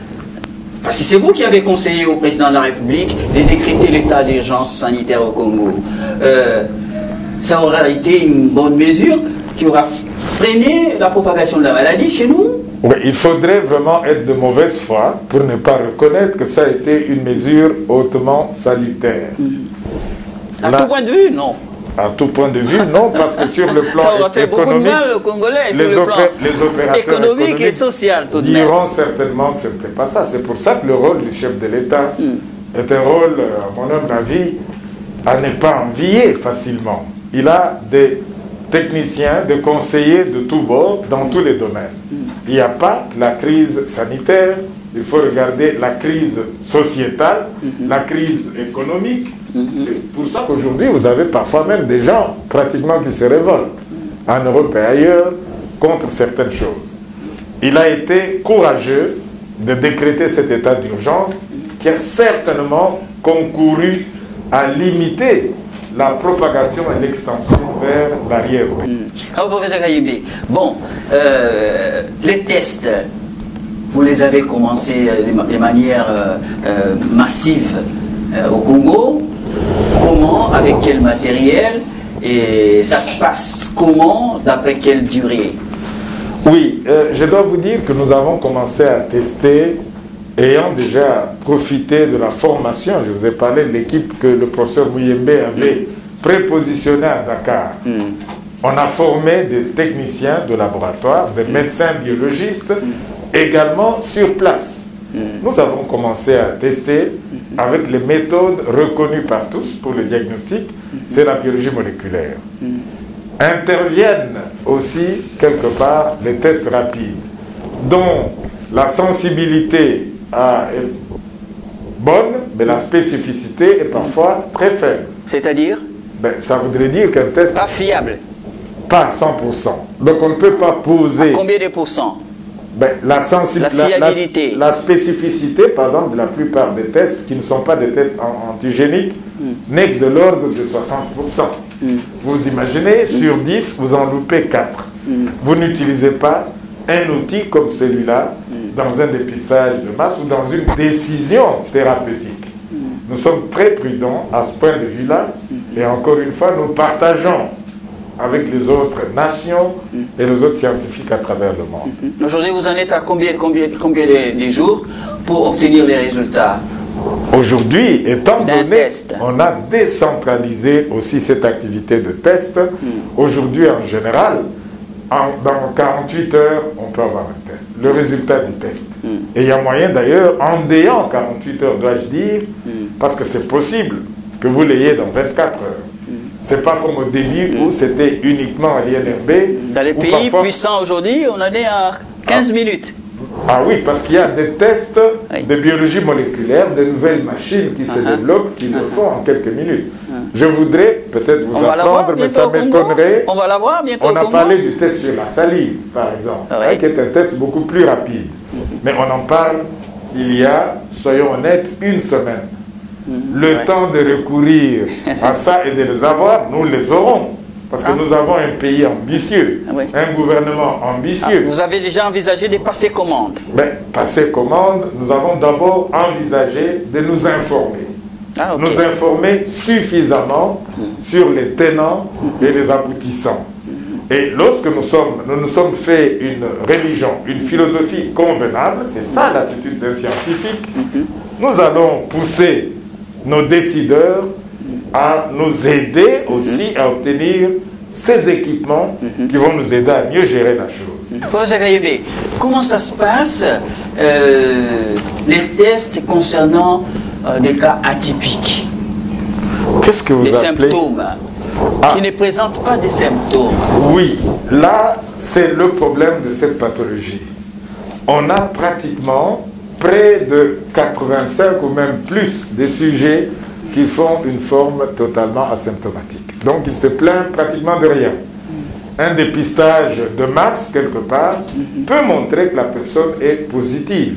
Speaker 1: parce que c'est vous qui avez conseillé au président de la République de décréter l'état d'urgence sanitaire au Congo. Ça aura été une bonne mesure qui aura freiné la propagation de la maladie chez nous?
Speaker 2: Oui, il faudrait vraiment être de mauvaise foi pour ne pas reconnaître que ça a été une mesure hautement salutaire.
Speaker 1: À tout point de vue, non.
Speaker 2: À tout point de vue, non, parce que sur le plan
Speaker 1: ça aura fait beaucoup de mal aux Congolais, sur le plan économique et social, tout de même.
Speaker 2: Diront certainement que ce n'était pas ça. C'est pour ça que le rôle du chef de l'État est un rôle, à mon humble avis, à ne pas envier facilement. Il a des techniciens, des conseillers de tous bords, dans tous les domaines. Il n'y a pas que la crise sanitaire, il faut regarder la crise sociétale, la crise économique. C'est pour ça qu'aujourd'hui, vous avez parfois même des gens pratiquement qui se révoltent, en Europe et ailleurs, contre certaines choses. Il a été courageux de décréter cet état d'urgence qui a certainement concouru à limiter la propagation et l'extension vers l'arrière-ouest.
Speaker 1: Alors, professeur Kayembe, bon, les tests, vous les avez commencés de manière massive au Congo. Comment, avec quel matériel, et ça se passe comment, d'après quelle durée?
Speaker 2: Oui, je dois vous dire que nous avons commencé à tester, ayant déjà profité de la formation. Je vous ai parlé de l'équipe que le professeur Muyembe avait prépositionnée à Dakar. On a formé des techniciens de laboratoire, des médecins biologistes, également sur place. Nous avons commencé à tester avec les méthodes reconnues par tous pour le diagnostic, c'est la biologie moléculaire. Interviennent aussi quelque part les tests rapides, dont la sensibilité est bonne, mais la spécificité est parfois très faible.
Speaker 1: C'est-à-dire?
Speaker 2: Ça voudrait dire qu'un test...
Speaker 1: Pas fiable.
Speaker 2: Pas à 100%. Donc on ne peut pas poser...
Speaker 1: À combien de pourcents?
Speaker 2: La
Speaker 1: fiabilité.
Speaker 2: La spécificité, par exemple, de la plupart des tests, qui ne sont pas des tests antigéniques, n'est que de l'ordre de 60%. Vous imaginez, sur 10, vous en loupez 4. Vous n'utilisez pas un outil comme celui-là dans un dépistage de masse ou dans une décision thérapeutique. Nous sommes très prudents à ce point de vue-là, et encore une fois, nous partageons avec les autres nations et les autres scientifiques à travers le monde.
Speaker 1: Aujourd'hui, vous en êtes à combien de jours pour obtenir les résultats?
Speaker 2: Aujourd'hui, étant donné on a décentralisé aussi cette activité de test, aujourd'hui en général, dans 48 heures, on peut avoir un test, le résultat du test. Et il y a moyen d'ailleurs, en déant 48 heures, dois-je dire, parce que c'est possible que vous l'ayez dans 24 heures. C'est pas comme au début où c'était uniquement à l'INRB.
Speaker 1: Dans les pays puissants aujourd'hui, on en est à 15 minutes.
Speaker 2: Ah oui, parce qu'il y a des tests de biologie moléculaire, de nouvelles machines qui se développent, qui le font en quelques minutes. Je voudrais peut-être vous apprendre, mais ça m'étonnerait.
Speaker 1: On va la voir bientôt.
Speaker 2: On a parlé du test sur la salive, par exemple, qui est un test beaucoup plus rapide. Mais on en parle il y a, soyons honnêtes, une semaine. Le temps de recourir à ça et de les avoir, nous les aurons. Parce que nous avons un pays ambitieux, un gouvernement ambitieux.
Speaker 1: Vous avez déjà envisagé de passer commande?
Speaker 2: Passer commande, nous avons d'abord envisagé de nous informer. Nous informer suffisamment sur les tenants et les aboutissants. Et lorsque nous nous sommes fait une religion, une philosophie convenable, c'est ça l'attitude d'un scientifique, nous allons pousser nos décideurs à nous aider aussi à obtenir ces équipements qui vont nous aider à mieux gérer la chose.
Speaker 1: Professeur Kayebe, comment ça se passe, les tests concernant des cas atypiques?
Speaker 2: Qu'est-ce que vous appelez?
Speaker 1: Symptômes qui ne présentent pas des symptômes.
Speaker 2: Oui, là, c'est le problème de cette pathologie. On a pratiquement près de 85 ou même plus de sujets qui font une forme totalement asymptomatique. Donc, il se plaint pratiquement de rien. Un dépistage de masse, quelque part, peut montrer que la personne est positive.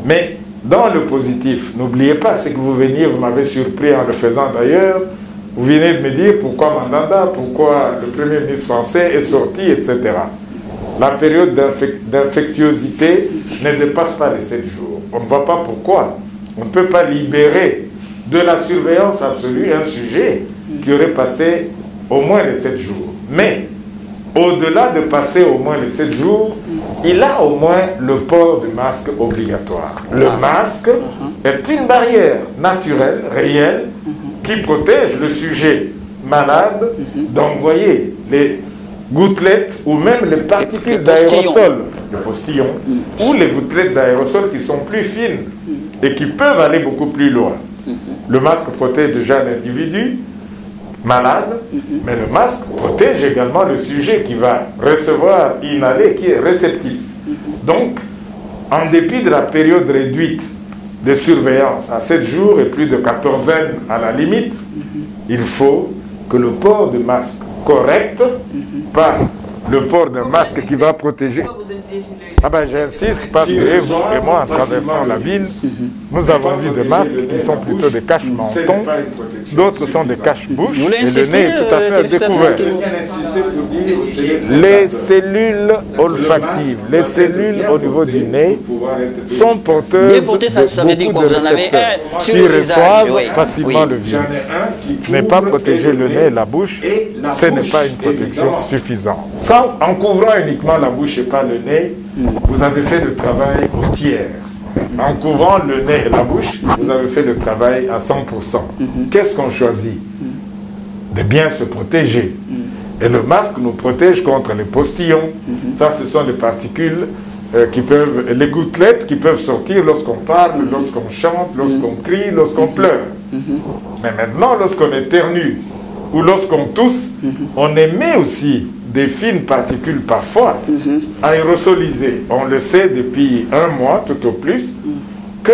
Speaker 2: Mais dans le positif, n'oubliez pas ce que vous veniez, vous m'avez surpris en le faisant d'ailleurs, vous venez de me dire pourquoi Mandanda, pourquoi le Premier ministre français est sorti, etc. La période d'infectiosité ne dépasse pas les 7 jours. On ne voit pas pourquoi. On ne peut pas libérer de la surveillance absolue un sujet qui aurait passé au moins les 7 jours. Mais, au-delà de passer au moins les 7 jours, il a au moins le port du masque obligatoire. Le masque est une barrière naturelle, réelle, qui protège le sujet malade d'envoyer les gouttelettes ou même les particules d'aérosol, le postillon, ou les gouttelettes d'aérosol qui sont plus fines et qui peuvent aller beaucoup plus loin. Le masque protège déjà l'individu malade, mais le masque protège également le sujet qui va recevoir, inhaler, qui est réceptif. Donc, en dépit de la période réduite de surveillance à 7 jours et plus de 14aine à la limite, il faut que le port de masque correct, pas le port d'un masque qui va protéger. J'insiste parce que vous et moi, en traversant la ville, nous avons vu des masques qui sont plutôt des cache-mentons, d'autres sont des cache-bouches, et le nez est tout à fait à découvert. Les cellules olfactives, les cellules au niveau du nez sont porteuses de beaucoup de récepteurs qui reçoivent facilement le virus. Ne pas protéger le nez et la bouche, ce n'est pas une protection suffisante. En couvrant uniquement la bouche et pas le nez, vous avez fait le travail au tiers. En couvrant le nez et la bouche, vous avez fait le travail à 100%. Qu'est-ce qu'on choisit? De bien se protéger. Et le masque nous protège contre les postillons. Ça, ce sont des particules qui peuvent, les gouttelettes qui peuvent sortir lorsqu'on parle, lorsqu'on chante, lorsqu'on crie, lorsqu'on pleure. Mais maintenant, lorsqu'on éternue ou lorsqu'on tousse, on émet aussi des fines particules parfois aérosolisées. On le sait depuis 1 mois, tout au plus, que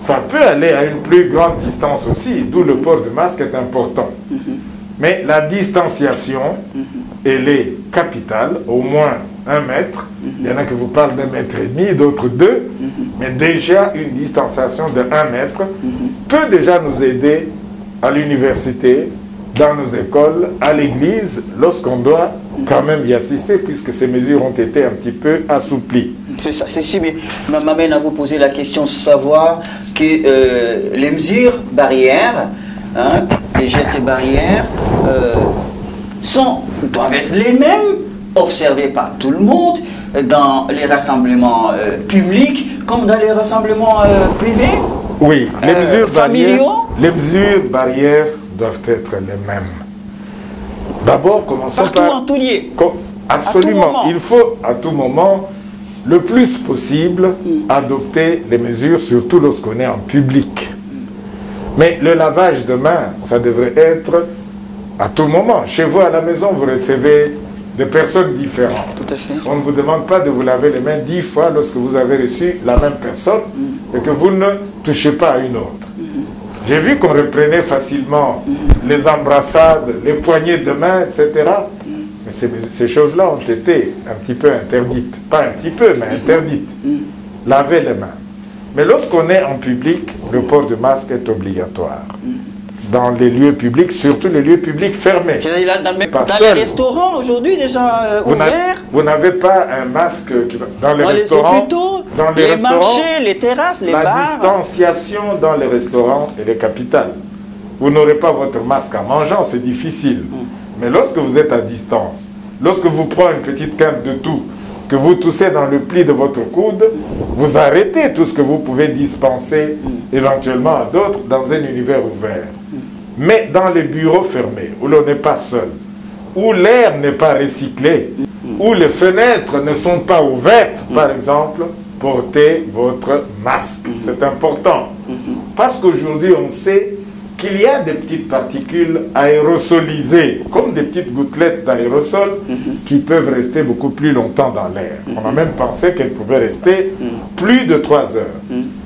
Speaker 2: ça peut aller à une plus grande distance aussi, d'où le port de masque est important. Mais la distanciation, elle est capitale, au moins 1 mètre. Il y en a qui vous parlent d'1,5 mètre, d'autres 2. Mais déjà, une distanciation de 1 mètre peut déjà nous aider à l'université, dans nos écoles, à l'église, lorsqu'on doit quand même y assister, puisque ces mesures ont été un petit peu assouplies.
Speaker 1: C'est ça, c'est si bien. M'amène à vous poser la question de savoir que les mesures barrières, les gestes barrières, doivent être les mêmes, observés par tout le monde, dans les rassemblements publics, comme dans les rassemblements privés.
Speaker 2: Oui, les mesures barrières doivent être les mêmes. D'abord, commençons
Speaker 1: partout
Speaker 2: par...
Speaker 1: en tout lieu.
Speaker 2: Absolument. Il faut, à tout moment, le plus possible, adopter les mesures, surtout lorsqu'on est en public. Mais le lavage de mains, ça devrait être à tout moment. Chez vous, à la maison, vous recevez des personnes différentes.
Speaker 1: Tout à fait.
Speaker 2: On ne vous demande pas de vous laver les mains 10 fois lorsque vous avez reçu la même personne et que vous ne touchez pas à une autre. J'ai vu qu'on reprenait facilement les embrassades, les poignées de main, etc. Mais ces choses-là ont été un petit peu interdites. Pas un petit peu, mais interdites. Laver les mains. Mais lorsqu'on est en public, le port de masque est obligatoire. Dans les lieux publics, surtout les lieux publics fermés.
Speaker 1: Dans les restaurants aujourd'hui déjà ouverts.
Speaker 2: Vous n'avez pas un masque dans les restaurants.
Speaker 1: Les hôpitaux,
Speaker 2: dans les
Speaker 1: marchés, les terrasses, les bars.
Speaker 2: La distanciation dans les restaurants et les capitales. Vous n'aurez pas votre masque en mangeant, c'est difficile. Mais lorsque vous êtes à distance, lorsque vous prenez une petite quinte de tout, que vous toussez dans le pli de votre coude, vous arrêtez tout ce que vous pouvez dispenser éventuellement à d'autres dans un univers ouvert. Mais dans les bureaux fermés, où l'on n'est pas seul, où l'air n'est pas recyclé, où les fenêtres ne sont pas ouvertes, par exemple, portez votre masque. C'est important. Parce qu'aujourd'hui, on sait qu'il y a des petites particules aérosolisées, comme des petites gouttelettes d'aérosol, qui peuvent rester beaucoup plus longtemps dans l'air. On a même pensé qu'elles pouvaient rester plus de 3 heures.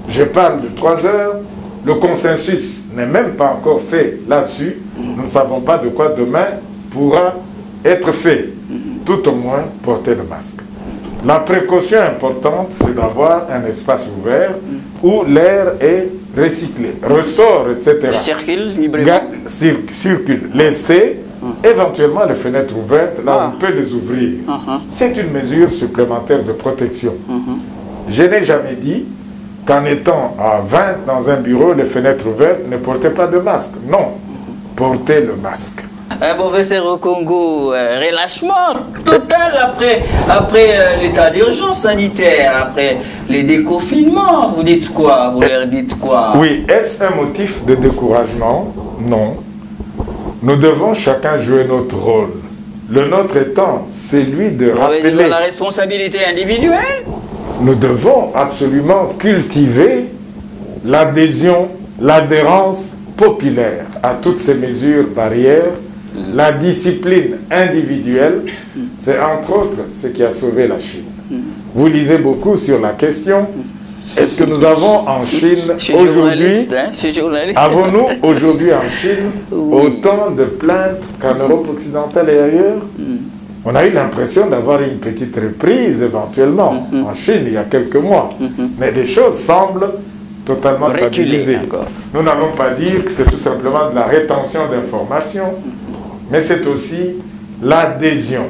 Speaker 2: Je parle de 3 heures. Le consensus n'est même pas encore fait là-dessus. Nous ne savons pas de quoi demain pourra être fait. Tout au moins, porter le masque. La précaution importante, c'est d'avoir un espace ouvert où l'air est recyclé, ressort, etc.
Speaker 1: Circule librement.
Speaker 2: Circule. Laissez éventuellement les fenêtres ouvertes, là on peut les ouvrir. C'est une mesure supplémentaire de protection. Je n'ai jamais dit qu'en étant à 20 dans un bureau, les fenêtres ouvertes, ne portez pas de masque. Non, portez le masque.
Speaker 1: Professeur au Congo, relâchement total après l'état d'urgence sanitaire, après les déconfinements. Vous dites quoi? Vous leur dites quoi?
Speaker 2: Oui, est-ce un motif de découragement? Non. Nous devons chacun jouer notre rôle. Le nôtre étant celui de rappeler...
Speaker 1: Vous avez la responsabilité individuelle?
Speaker 2: Nous devons absolument cultiver l'adhésion, l'adhérence populaire à toutes ces mesures barrières. La discipline individuelle, c'est entre autres ce qui a sauvé la Chine. Vous lisez beaucoup sur la question, est-ce que nous avons en Chine aujourd'hui, avons-nous aujourd'hui en Chine autant de plaintes qu'en Europe occidentale et ailleurs? On a eu l'impression d'avoir une petite reprise éventuellement en Chine il y a quelques mois. Mais les choses semblent totalement stabilisées. Nous n'allons pas dire que c'est tout simplement de la rétention d'informations, mais c'est aussi l'adhésion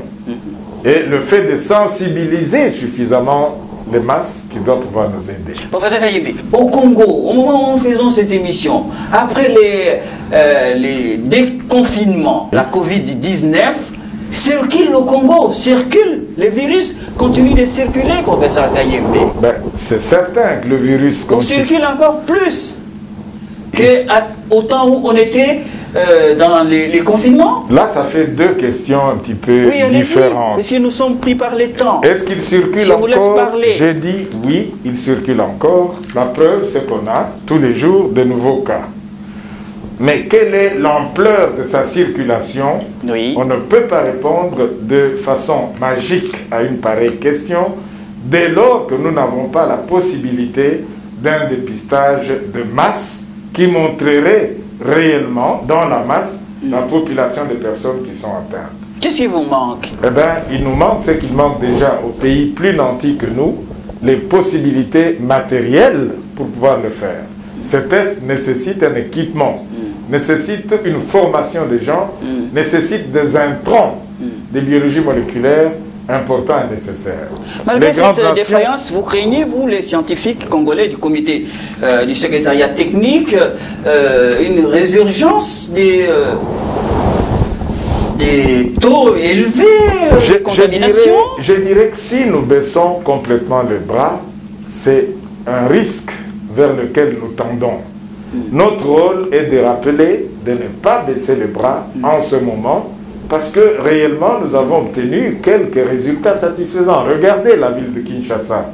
Speaker 2: et le fait de sensibiliser suffisamment les masses qui doivent pouvoir nous aider.
Speaker 1: Professeur Kayembe, au Congo, au moment où nous faisons cette émission, après les déconfinements, la Covid-19 circule au Congo, circule. Le virus continue de circuler, professeur Kayembe.
Speaker 2: C'est certain que le virus
Speaker 1: circule encore plus qu'au temps où on était dans les confinements.
Speaker 2: Là, ça fait deux questions un petit peu différentes.
Speaker 1: Mais si nous sommes pris par les temps.
Speaker 2: Est-ce qu'il circule encore? J'ai dit oui, il circule encore. La preuve, c'est qu'on a tous les jours de nouveaux cas. Mais quelle est l'ampleur de sa circulation? On ne peut pas répondre de façon magique à une pareille question dès lors que nous n'avons pas la possibilité d'un dépistage de masse qui montrerait réellement dans la masse la population des personnes qui sont atteintes.
Speaker 1: Qu'est-ce qui vous manque?
Speaker 2: Eh bien, il nous manque ce qu'il manque déjà aux pays plus nantis que nous, les possibilités matérielles pour pouvoir le faire. Ces tests nécessitent un équipement, nécessitent une formation des gens, nécessitent des intrants, des biologies moléculaires importants et nécessaires.
Speaker 1: Malgré cette défaillance, vous craignez, vous, les scientifiques congolais du comité du secrétariat technique, une résurgence des taux élevés de contamination?
Speaker 2: Je dirais que si nous baissons complètement les bras, c'est un risque vers lequel nous tendons. Notre rôle est de rappeler de ne pas baisser les bras en ce moment, parce que réellement nous avons obtenu quelques résultats satisfaisants. Regardez la ville de Kinshasa.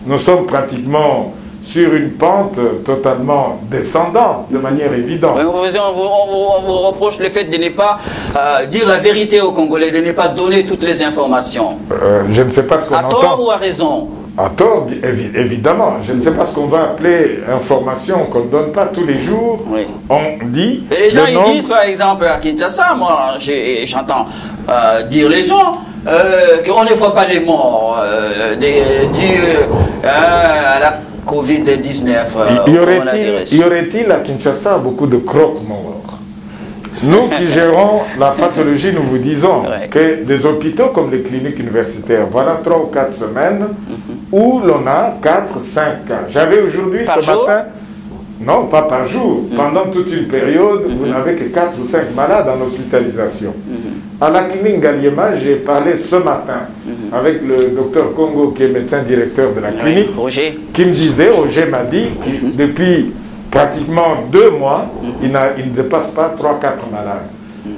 Speaker 2: Nous sommes pratiquement sur une pente totalement descendante, de manière évidente.
Speaker 1: On vous reproche le fait de ne pas dire la vérité aux Congolais, de ne pas donner toutes les informations.
Speaker 2: Je ne sais pas ce qu'on entend.
Speaker 1: À tort ou à raison?
Speaker 2: À tort, évidemment. Je ne sais pas ce qu'on va appeler information qu'on ne donne pas tous les jours.
Speaker 1: Oui.
Speaker 2: On dit...
Speaker 1: Et les gens, ils disent, par exemple, à Kinshasa, moi, j'entends dire les gens qu'on ne voit pas les morts à la Covid-19.
Speaker 2: Y aurait-il à Kinshasa beaucoup de croque-morts? Nous qui gérons la pathologie, nous vous disons que des hôpitaux comme les cliniques universitaires, voilà 3 ou 4 semaines où l'on a 4, 5 cas. J'avais aujourd'hui ce matin, non pas par jour, pendant toute une période, vous n'avez que 4 ou 5 malades en hospitalisation. À la clinique Galiema, j'ai parlé ce matin avec le docteur Congo qui est médecin directeur de la clinique, qui me disait, Roger m'a dit que depuis pratiquement 2 mois, il ne dépasse pas 3-4 malades.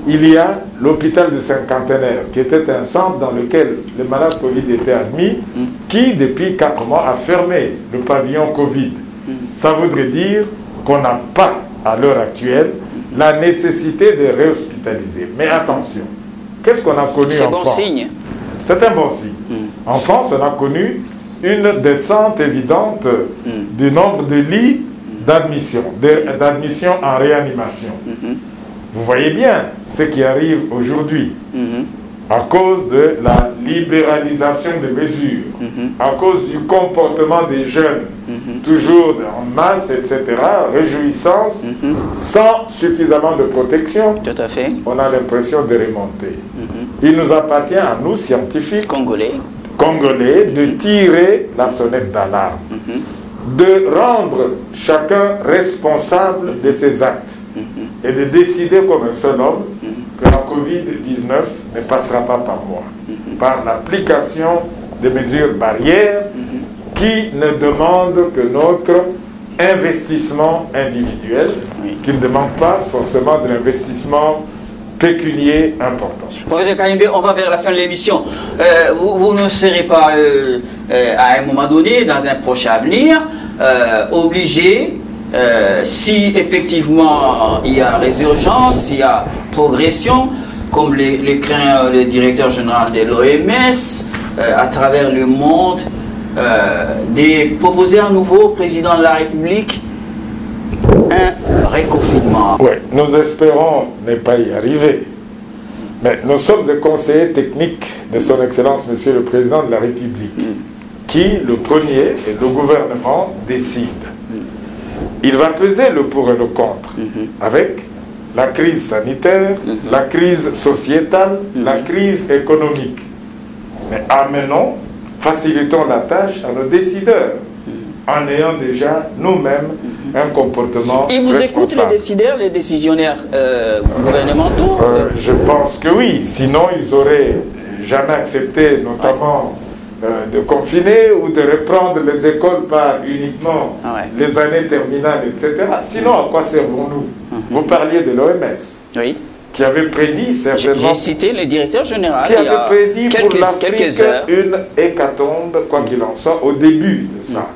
Speaker 2: Il y a l'hôpital de Saint-Cantenaire, qui était un centre dans lequel les malades Covid étaient admis, qui depuis 4 mois a fermé le pavillon Covid. Ça voudrait dire qu'on n'a pas, à l'heure actuelle, la nécessité de réhospitaliser. Mais attention, qu'est-ce qu'on a connu en France? C'est bon signe. C'est un bon signe. En France, on a connu une descente évidente du nombre de lits d'admission en réanimation. Vous voyez bien ce qui arrive aujourd'hui à cause de la libéralisation des mesures, à cause du comportement des jeunes, toujours en masse, etc., réjouissance, sans suffisamment de protection.
Speaker 1: Tout à fait.
Speaker 2: On a l'impression de remonter. Il nous appartient à nous, scientifiques, Congolais, de tirer la sonnette d'alarme, de rendre chacun responsable de ses actes et de décider comme un seul homme que la Covid-19 ne passera pas par moi, par l'application des mesures barrières qui ne demandent que notre investissement individuel, qui ne demande pas forcément de l'investissement pécunier important.
Speaker 1: Professeur Kayembe, on va vers la fin de l'émission. Vous ne serez pas, à un moment donné, dans un prochain avenir, obligé, si effectivement il y a résurgence, s'il y a progression, comme les craint le directeur général de l'OMS, à travers le monde, de proposer un nouveau président de la République un reconfinement.
Speaker 2: Oui, nous espérons ne pas y arriver. Mais nous sommes des conseillers techniques de son Excellence, Monsieur le Président de la République, qui, le premier, et le gouvernement, décide. Il va peser le pour et le contre, avec la crise sanitaire, la crise sociétale, la crise économique. Mais amenons, facilitons la tâche à nos décideurs, en ayant déjà nous-mêmes un comportement
Speaker 1: responsable. Ils vous écoutent, les décideurs, les décisionnaires gouvernementaux?
Speaker 2: Je pense que oui, sinon ils n'auraient jamais accepté, notamment de confiner ou de reprendre les écoles par uniquement les années terminales, etc. Sinon, à quoi servons-nous? Vous parliez de l'OMS, qui avait prédit certainement...
Speaker 1: J'ai cité le directeur général.
Speaker 2: Qui avait prédit pour l'Afrique une hécatombe, quoi qu'il en soit, au début de ça.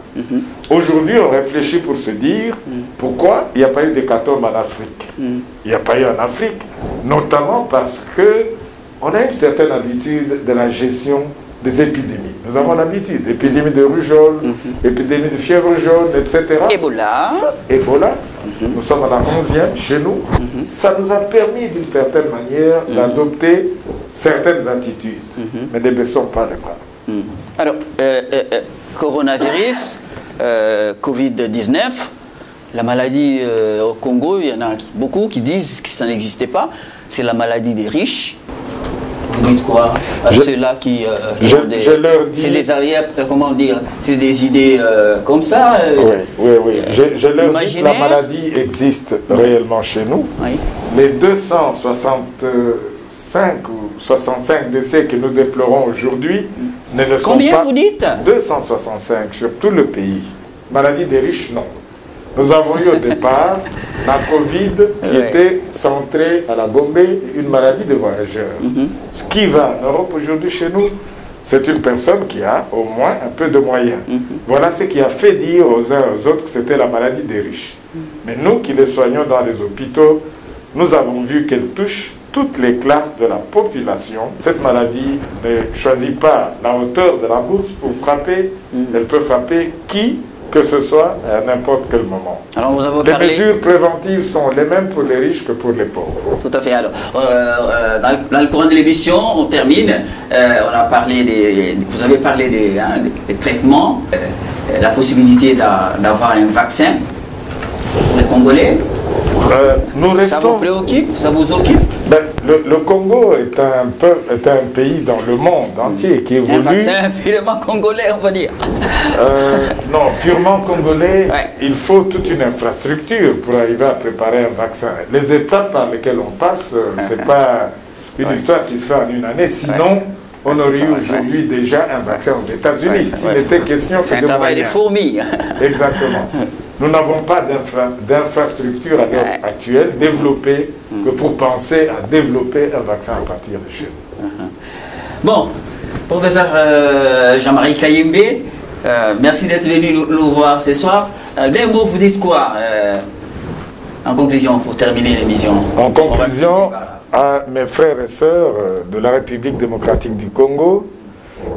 Speaker 2: Aujourd'hui, on réfléchit pour se dire pourquoi il n'y a pas eu d'hécatombe en Afrique. Il n'y a pas eu en Afrique, notamment parce que on a une certaine habitude de la gestion des épidémies. Nous avons l'habitude, épidémie de rougeole, épidémie de fièvre jaune, etc.
Speaker 1: Ebola.
Speaker 2: Ebola, nous sommes à la 11e chez nous. Ça nous a permis d'une certaine manière d'adopter certaines attitudes. Mais ne baissons pas les bras.
Speaker 1: Alors, coronavirus, Covid-19, la maladie au Congo, il y en a beaucoup qui disent que ça n'existait pas. C'est la maladie des riches. Vous dites quoi à ceux-là qui c'est des arrières, comment dire, c'est des idées comme ça
Speaker 2: Oui. Je leur dis que la maladie existe réellement chez nous. Les 265 ou 65 décès que nous déplorons aujourd'hui ne le sont pas.
Speaker 1: Combien vous dites?
Speaker 2: 265 sur tout le pays. Maladie des riches, non. Nous avons eu au départ la Covid qui était centrée à la Bombay, une maladie de voyageurs. Ce qui va en Europe aujourd'hui chez nous, c'est une personne qui a au moins un peu de moyens. Voilà ce qui a fait dire aux uns et aux autres que c'était la maladie des riches. Mais nous qui les soignons dans les hôpitaux, nous avons vu qu'elle touche toutes les classes de la population. Cette maladie ne choisit pas la hauteur de la bourse pour frapper. Elle peut frapper qui que ce soit à n'importe quel moment.
Speaker 1: Alors vous avez
Speaker 2: les mesures préventives sont les mêmes pour les riches que pour les pauvres.
Speaker 1: Tout à fait. Alors, dans le courant de l'émission, on termine. On a parlé vous avez parlé des traitements, la possibilité d'avoir un vaccin pour les Congolais. Ça vous préoccupe? Ça vous occupe?
Speaker 2: Le Congo est un pays dans le monde entier qui évolue. Un
Speaker 1: vaccin purement congolais, on va dire.
Speaker 2: Non, purement congolais, ouais. Il faut toute une infrastructure pour arriver à préparer un vaccin. Les étapes par lesquelles on passe, ce n'est pas une histoire qui se fait en une année. Sinon, on aurait eu aujourd'hui déjà un vaccin aux États-Unis. S'il était question
Speaker 1: c'est un travail de fourmis.
Speaker 2: Exactement. Nous n'avons pas d'infrastructure à l'heure actuelle développée que pour penser à développer un vaccin à partir de chez nous.
Speaker 1: Bon, professeur Jean-Marie Kayembe, merci d'être venu nous voir ce soir. D'un mot, vous dites quoi en conclusion pour terminer l'émission?
Speaker 2: En conclusion, à mes frères et sœurs de la République démocratique du Congo,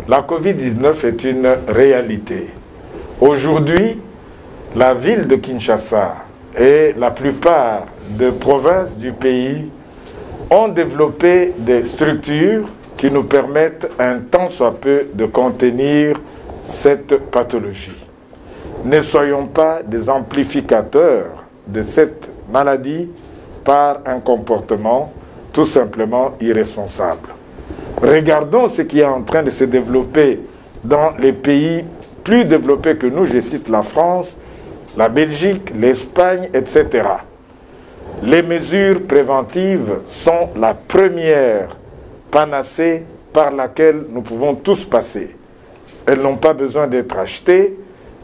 Speaker 2: la Covid-19 est une réalité. Aujourd'hui, la ville de Kinshasa et la plupart des provinces du pays ont développé des structures qui nous permettent un tant soit peu de contenir cette pathologie. Ne soyons pas des amplificateurs de cette maladie par un comportement tout simplement irresponsable. Regardons ce qui est en train de se développer dans les pays plus développés que nous, je cite la France, la Belgique, l'Espagne, etc. Les mesures préventives sont la première panacée par laquelle nous pouvons tous passer. Elles n'ont pas besoin d'être achetées,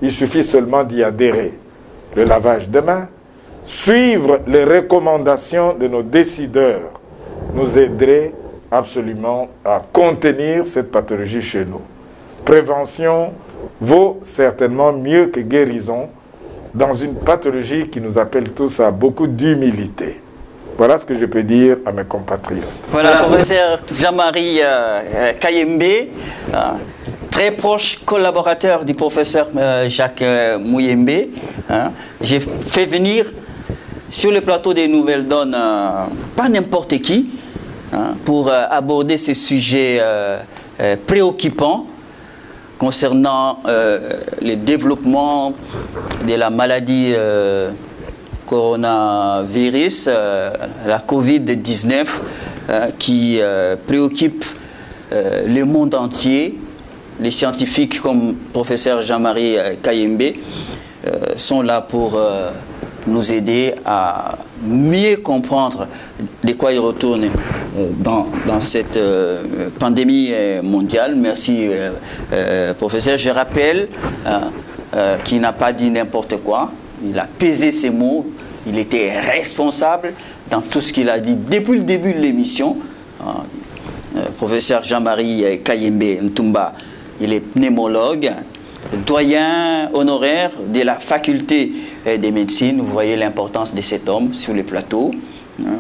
Speaker 2: il suffit seulement d'y adhérer. Le lavage de mains, suivre les recommandations de nos décideurs nous aiderait absolument à contenir cette pathologie chez nous. Prévention vaut certainement mieux que guérison dans une pathologie qui nous appelle tous à beaucoup d'humilité. Voilà ce que je peux dire à mes compatriotes.
Speaker 1: Voilà, professeur Jean-Marie Kayembe, très proche collaborateur du professeur Jacques Mouyembe. J'ai fait venir sur le plateau des Nouvelles Donnes pas n'importe qui pour aborder ces sujets préoccupants concernant le développement de la maladie coronavirus, la Covid-19, qui préoccupe le monde entier. Les scientifiques comme professeur Jean-Marie Kayembe sont là pour nous aider à mieux comprendre de quoi il retourne dans cette pandémie mondiale. Merci, professeur. Je rappelle qu'il n'a pas dit n'importe quoi. Il a pesé ses mots. Il était responsable dans tout ce qu'il a dit depuis le début de l'émission. Professeur Jean-Marie Kayembe Ntumba, il est pneumologue, doyen honoraire de la faculté de médecine. Vous voyez l'importance de cet homme sur le plateau.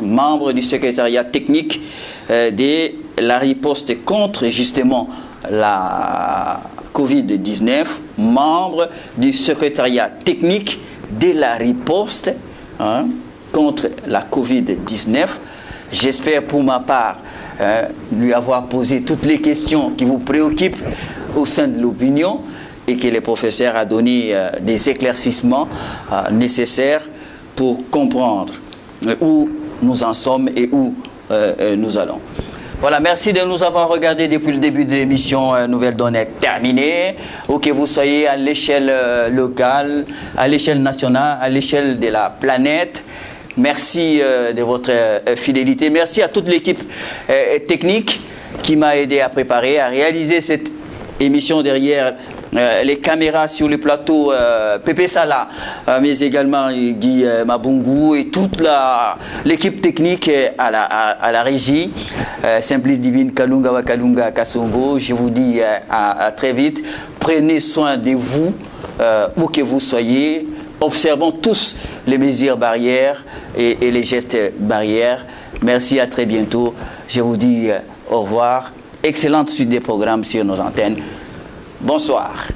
Speaker 1: Membre du secrétariat technique de la riposte contre justement la Covid-19. Membre du secrétariat technique de la riposte contre la Covid-19. J'espère pour ma part lui avoir posé toutes les questions qui vous préoccupent au sein de l'opinion et que le professeur a donné des éclaircissements nécessaires pour comprendre où nous en sommes et où nous allons. Voilà, merci de nous avoir regardé depuis le début de l'émission. Nouvelle Donne est terminée. Où que vous soyez à l'échelle locale, à l'échelle nationale, à l'échelle de la planète. Merci de votre fidélité. Merci à toute l'équipe technique qui m'a aidé à préparer, à réaliser cette émission derrière les caméras sur le plateau, Pépé Sala, mais également Guy Mabungu et toute l'équipe technique à la régie, Simplice Divine Kalunga Wakalunga Kasongo. Je vous dis à très vite. Prenez soin de vous, où que vous soyez. Observons tous les mesures barrières et les gestes barrières. Merci, à très bientôt. Je vous dis au revoir. Excellente suite des programmes sur nos antennes. Bonsoir.